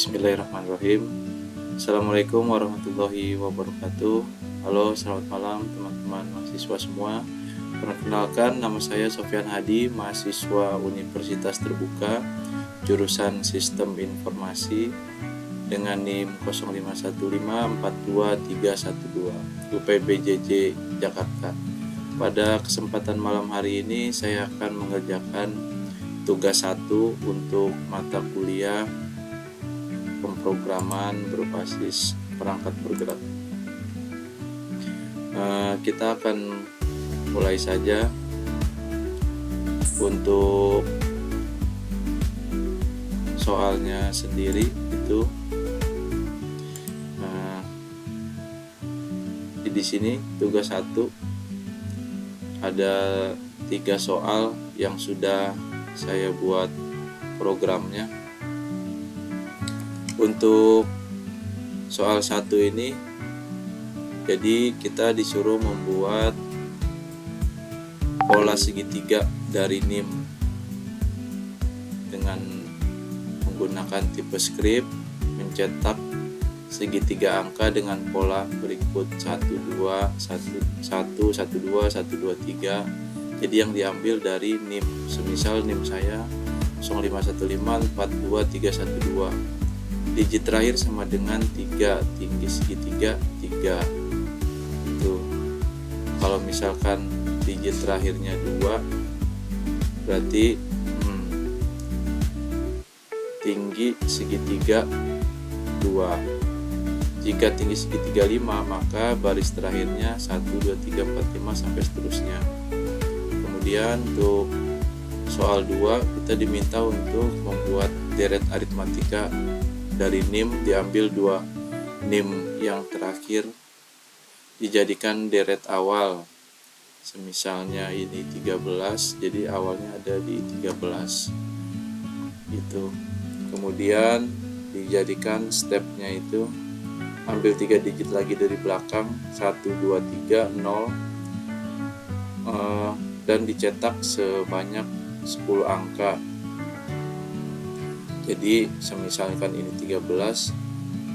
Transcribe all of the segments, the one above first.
Bismillahirrahmanirrahim. Assalamualaikum warahmatullahi wabarakatuh. Halo, selamat malam teman-teman mahasiswa semua. Perkenalkan, nama saya Sofyan Hadi, mahasiswa Universitas Terbuka, jurusan Sistem Informasi dengan NIM 051542312 UPBJJ Jakarta. Pada kesempatan malam hari ini saya akan mengerjakan tugas 1 untuk mata kuliah pemrograman berbasis perangkat bergerak. Kita akan mulai saja. Untuk soalnya sendiri itu di sini tugas 1 ada 3 soal yang sudah saya buat programnya. Untuk soal 1 ini, jadi kita disuruh membuat pola segitiga dari NIM dengan menggunakan tipe script, mencetak segitiga angka dengan pola berikut 1 2 1 1 1 2 1 2 3. Jadi yang diambil dari NIM, semisal NIM saya 051542312. Digit terakhir sama dengan 3, tinggi segitiga 3. Itu. Kalau misalkan digit terakhirnya 2, berarti tinggi segitiga 2. Jika tinggi segitiga 5, maka baris terakhirnya 1 2 3 4 5 sampai seterusnya. Kemudian untuk soal 2, kita diminta untuk membuat deret aritmatika dari NIM, diambil 2 NIM yang terakhir dijadikan deret awal. Semisalnya ini 13, jadi awalnya ada di 13 itu. Kemudian dijadikan stepnya itu ambil 3 digit lagi dari belakang, 1 2 3 0, dan dicetak sebanyak 10 angka. Jadi semisalkan ini 13,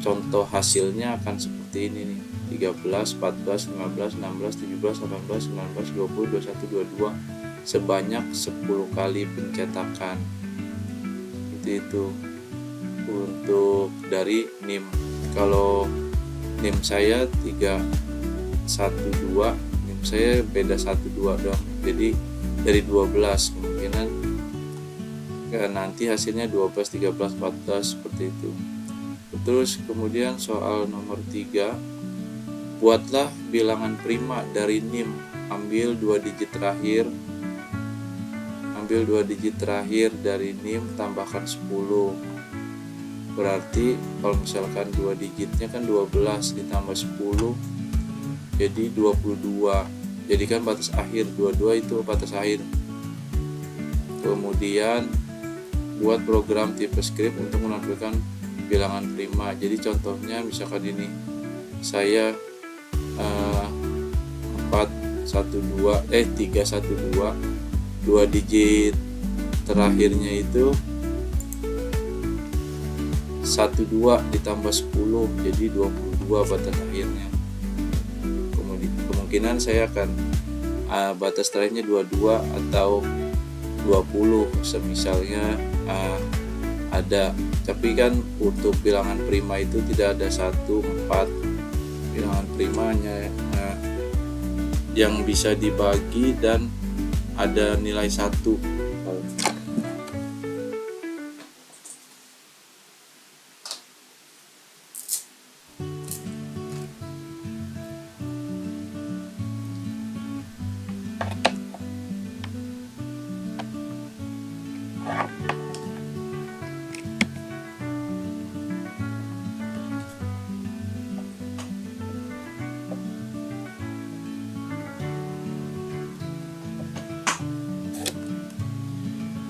contoh hasilnya akan seperti ini nih, 13, 14, 15, 16, 17, 18, 19, 20, 21, 22, sebanyak 10 kali pencetakan. Itu untuk dari NIM. Kalau NIM saya 312, NIM saya beda 12 dong. Jadi dari 12 kemungkinan nanti hasilnya 12, 13, 14 seperti itu. Terus kemudian soal nomor 3, buatlah bilangan prima dari NIM, ambil 2 digit terakhir dari NIM, tambahkan 10. Berarti kalau misalkan 2 digitnya kan 12 ditambah 10 jadi 22. Jadi kan batas akhir 22 itu batas akhir. Kemudian buat program tipe script untuk menampilkan bilangan prima. Jadi contohnya misalkan ini saya 312, 2 digit terakhirnya itu 12 ditambah 10 jadi 22 batas akhirnya. Kemungkinan saya akan batas terakhirnya 22 atau 20 semisalnya ada. Tapi kan untuk bilangan prima itu tidak ada 1, 4. Bilangan primanya yang bisa dibagi dan ada nilai 1.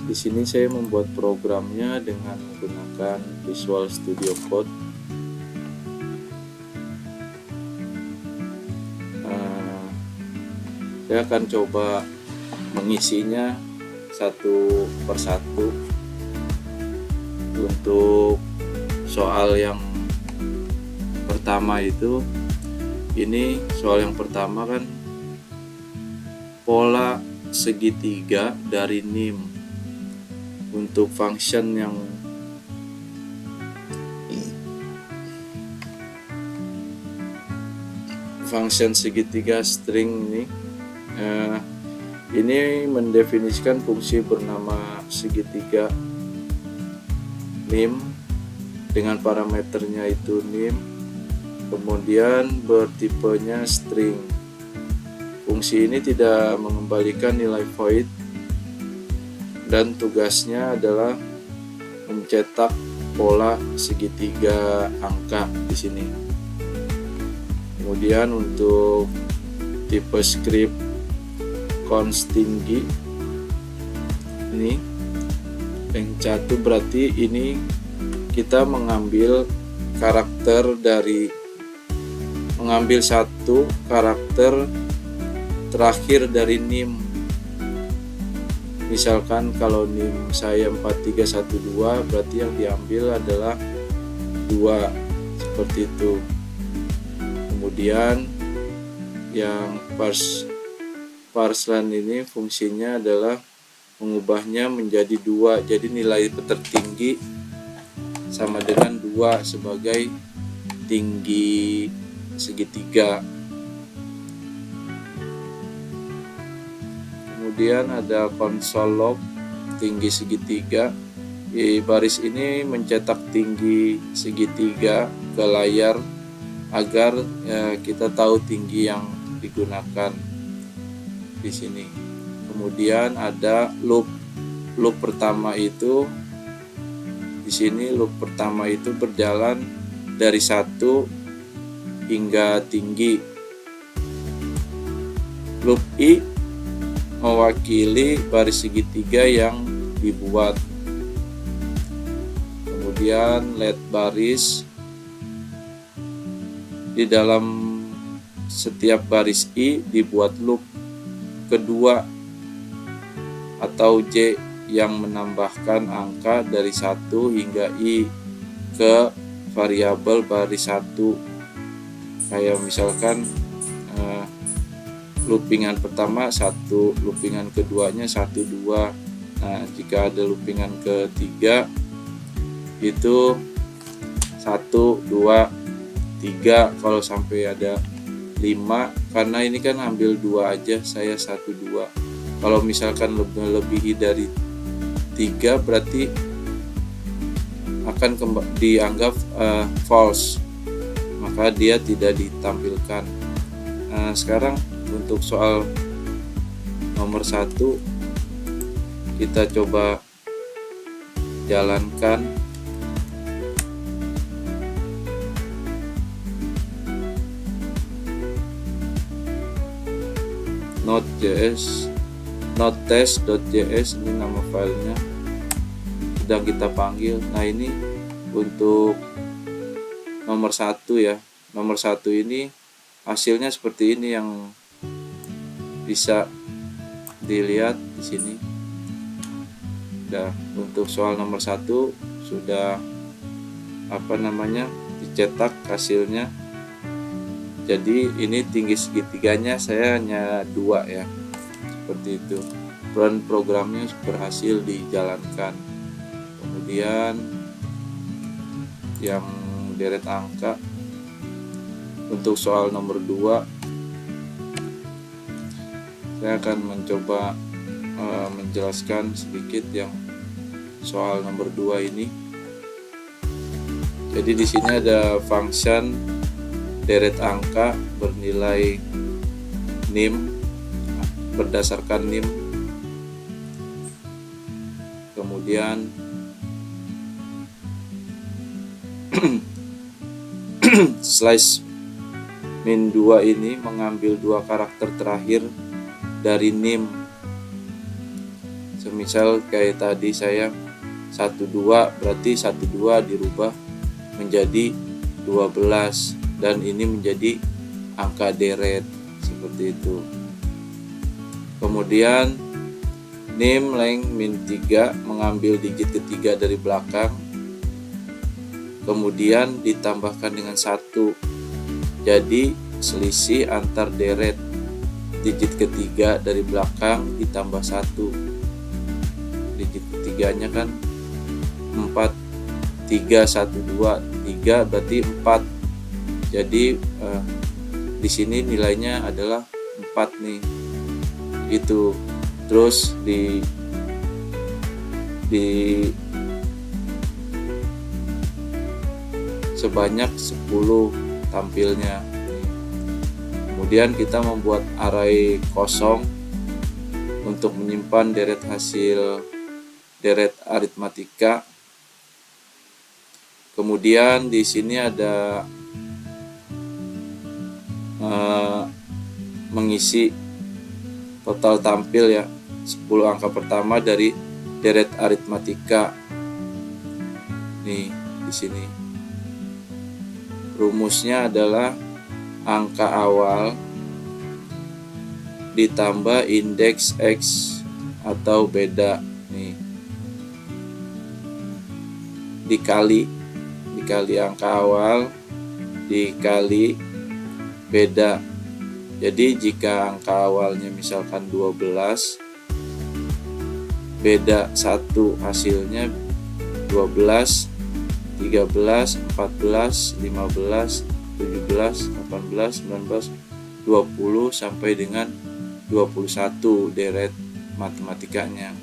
Di sini saya membuat programnya dengan menggunakan Visual Studio Code. Saya akan coba mengisinya satu persatu. Untuk soal yang pertama itu, ini soal yang pertama kan pola segitiga dari NIM untuk function yang function segitiga string ini mendefinisikan fungsi bernama segitiga NIM dengan parameternya itu NIM, kemudian bertipenya string. Fungsi ini tidak mengembalikan nilai void dan tugasnya adalah mencetak pola segitiga angka di sini. Kemudian untuk tipe script const tinggi ini yang satu, berarti ini kita mengambil satu karakter terakhir dari NIM. Misalkan kalau NIM saya 4312, berarti yang diambil adalah 2, seperti itu. Kemudian yang parseline ini fungsinya adalah mengubahnya menjadi 2, jadi nilai tertinggi sama dengan 2 sebagai tinggi segitiga. Kemudian ada console log tinggi segitiga. Di baris ini mencetak tinggi segitiga ke layar agar kita tahu tinggi yang digunakan di sini. Kemudian ada loop pertama itu di sini. Loop pertama itu berjalan dari 1 hingga tinggi. Loop I mewakili baris segitiga yang dibuat. Kemudian let baris, di dalam setiap baris I dibuat loop kedua atau J yang menambahkan angka dari 1 hingga I ke variabel baris 1. Kayak misalkan loopingan pertama 1, loopingan keduanya 1, 2. Nah, jika ada loopingan ketiga itu 1, 2, 3. Kalau sampai ada 5, karena ini kan ambil 2 aja, saya 1, 2. Kalau misalkan melebihi dari 3 berarti akan dianggap false, maka dia tidak ditampilkan. Nah, sekarang untuk soal nomor 1 kita coba jalankan. Node.test.js ini nama filenya sedang kita panggil. Nah, ini untuk nomor 1 ya. Nomor 1 ini hasilnya seperti ini yang bisa dilihat di sini. Nah, untuk soal nomor 1 sudah dicetak hasilnya. Jadi ini tinggi segitiganya saya hanya 2 ya, seperti itu. Run programnya berhasil dijalankan. Kemudian yang deret angka untuk soal nomor 2 saya akan mencoba menjelaskan sedikit yang soal nomor 2 ini. Jadi di sini ada function deret angka bernilai NIM berdasarkan NIM. Kemudian slice min 2 ini mengambil 2 karakter terakhir dari NIM. Semisal kayak tadi saya 12, berarti 12 dirubah menjadi 12 dan ini menjadi angka deret, seperti itu. Kemudian NIM length min 3 mengambil digit ketiga dari belakang. kemudian ditambahkan dengan 1. Jadi selisih antar deret digit ketiga dari belakang ditambah 1. Digit ketiganya kan 4, 3, 1, 2, 3 berarti 4. Jadi di sini nilainya adalah 4 nih. Gitu. Terus di sebanyak 10 tampilnya. Kemudian kita membuat array kosong untuk menyimpan deret hasil deret aritmatika. Kemudian di sini ada mengisi total tampil ya, 10 angka pertama dari deret aritmatika. Nih di sini. Rumusnya adalah angka awal ditambah indeks X atau beda nih, dikali angka awal dikali beda. Jadi jika angka awalnya misalkan 12, beda 1 hasilnya 12, 13, 14, 15, 17, 18, 19, 20 sampai dengan 21 deret matematikanya.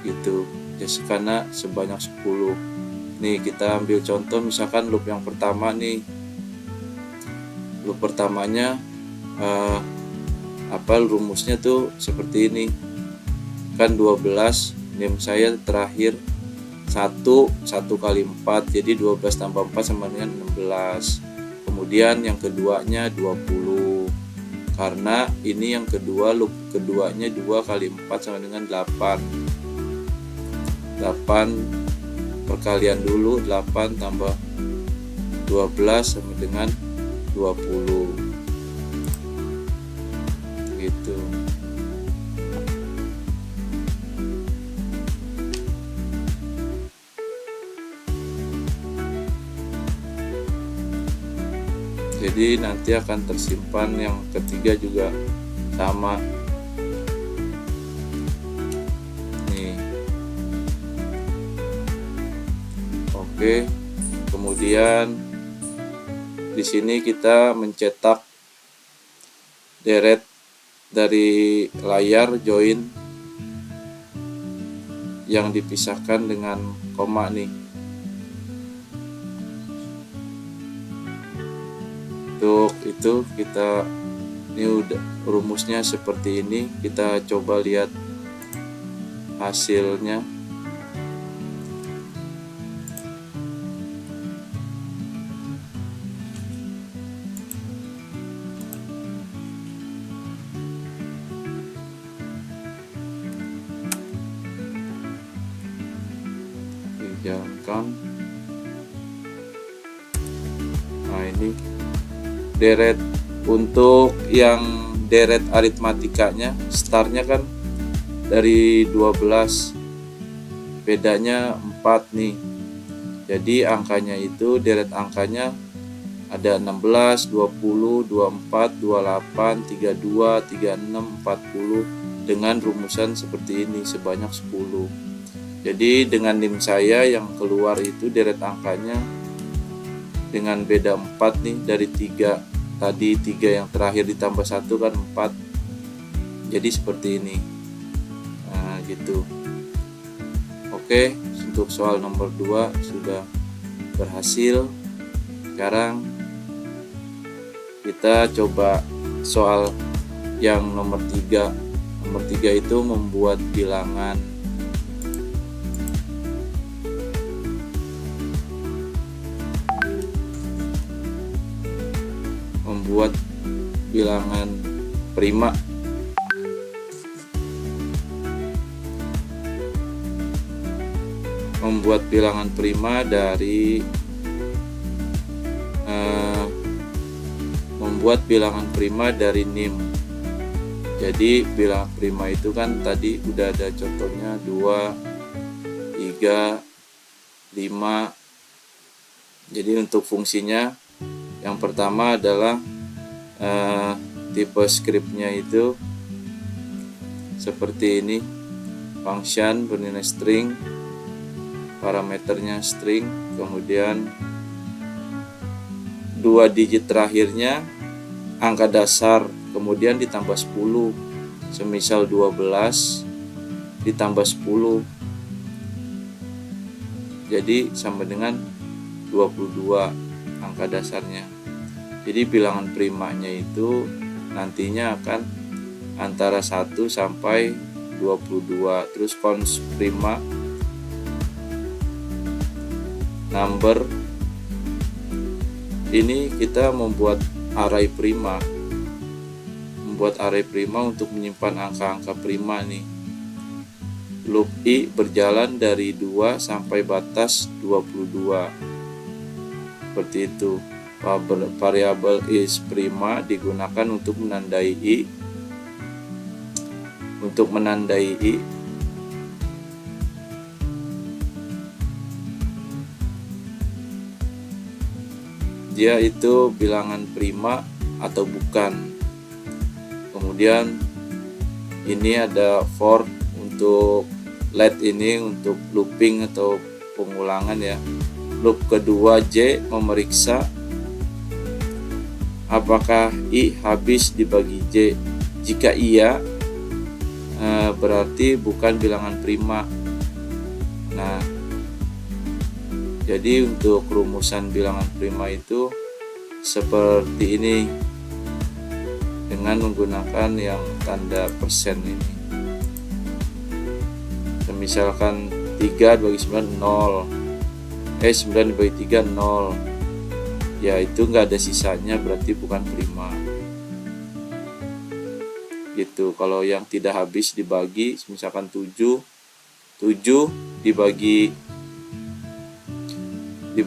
Gitu. Jadi karena sebanyak 10. Nih kita ambil contoh misalkan loop yang pertama nih. Loop pertamanya rumusnya tuh seperti ini. Kan 12, NIM saya terakhir 1 kali 4, jadi 12 tambah 4 sama dengan 16. Kemudian yang keduanya 20, karena ini yang kedua, loop keduanya 2 kali 4 sama dengan 8 perkalian dulu, 8 tambah 12 sama dengan 20 gitu. Jadi nanti akan tersimpan yang ketiga juga sama nih. Oke, kemudian di sini kita mencetak deret dari layar join yang dipisahkan dengan koma nih. Untuk itu kita ini udah rumusnya seperti ini, kita coba lihat hasilnya. Dijalankan. Nah ini deret untuk yang deret aritmatikanya, startnya kan dari 12, bedanya 4 nih. Jadi angkanya itu, deret angkanya ada 16, 20, 24, 28, 32, 36, 40 dengan rumusan seperti ini sebanyak 10. Jadi dengan NIM saya yang keluar itu deret angkanya dengan beda 4 nih, dari 3 tadi, 3 yang terakhir ditambah 1 kan 4, jadi seperti ini. Nah gitu. Oke, untuk soal nomor 2 sudah berhasil. Sekarang kita coba soal yang nomor 3. Nomor 3 itu membuat bilangan. Membuat bilangan prima. Membuat bilangan prima dari NIM. Jadi bilangan prima itu kan tadi udah ada contohnya 2, 3, 5. Jadi untuk fungsinya yang pertama adalah tipe scriptnya itu seperti ini, function bernilai string, parameternya string, kemudian 2 digit terakhirnya angka dasar, kemudian ditambah 10, semisal 12 ditambah 10, jadi sama dengan 22 angka dasarnya. Jadi bilangan primanya itu nantinya akan antara 1 sampai 22. Terus cons prima number ini kita membuat array prima. Membuat array prima untuk menyimpan angka-angka prima nih. Loop I berjalan dari 2 sampai batas 22. Seperti itu. Variabel is prima digunakan untuk menandai I. Untuk menandai I, dia itu bilangan prima atau bukan. Kemudian ini ada for untuk let ini untuk looping atau pengulangan ya. Loop kedua J memeriksa apakah I habis dibagi J. Jika iya, berarti bukan bilangan prima. Nah, jadi untuk rumusan bilangan prima itu seperti ini dengan menggunakan yang tanda persen ini. Misalkan 3 dibagi 9 0, 9 dibagi 3 0, ya itu nggak ada sisanya, berarti bukan prima gitu. Kalau yang tidak habis dibagi, misalkan 7 dibagi 7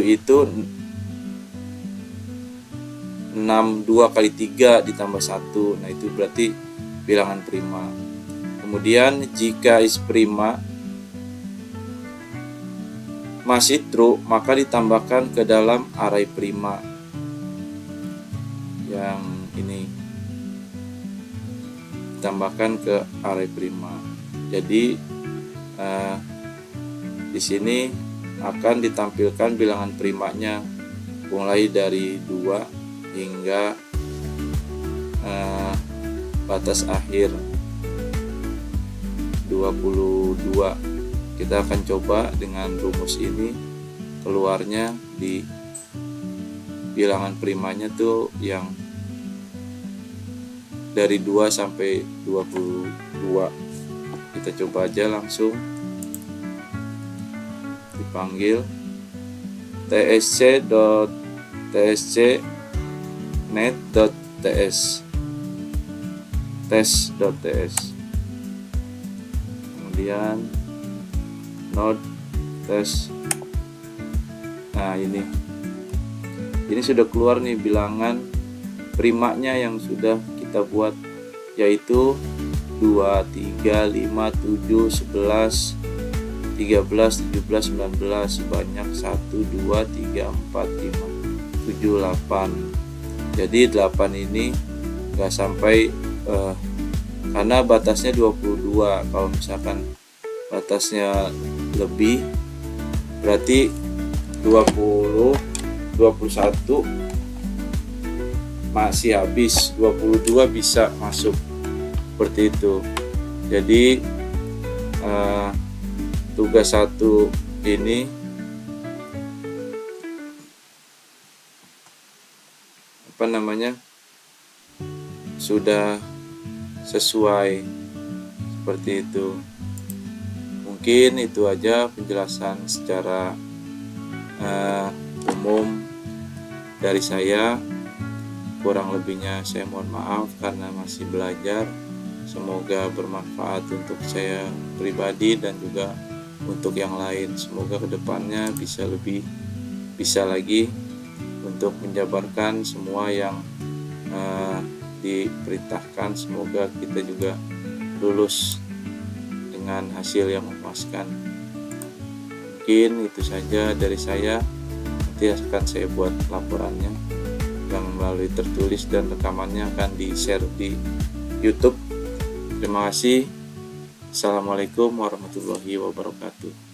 itu 6, 2 kali 3 ditambah 1, nah itu berarti bilangan prima. Kemudian jika is prima masih true, maka ditambahkan ke dalam array prima yang ini, ditambahkan ke array prima. Jadi di sini akan ditampilkan bilangan primanya mulai dari 2 hingga batas akhir 22. Kita akan coba dengan rumus ini, keluarnya di bilangan primanya tuh yang dari 2 sampai 22. Kita coba aja langsung. Dipanggil tsc.net.ts test.ts, kemudian node test. Nah ini sudah keluar nih bilangan primanya yang sudah kita buat, yaitu 2, 3, 5, 7, 11, 13, 17, 19, sebanyak 1, 2, 3, 4, 5, 7, 8. Jadi 8 ini gak sampai karena batasnya 22. Kalau misalkan batasnya lebih, berarti 20, 21 masih habis, 22 bisa masuk, seperti itu. Jadi tugas 1 ini sudah sesuai seperti itu. Mungkin itu aja penjelasan secara umum dari saya. Kurang lebihnya saya mohon maaf karena masih belajar. Semoga bermanfaat untuk saya pribadi dan juga untuk yang lain. Semoga kedepannya bisa lagi untuk menjabarkan semua yang diperintahkan. Semoga kita juga lulus dengan hasil yang memuaskan. Mungkin itu saja dari saya. Nanti akan saya buat laporannya yang melalui tertulis dan rekamannya akan di-share di YouTube. Terima kasih. Assalamualaikum warahmatullahi wabarakatuh.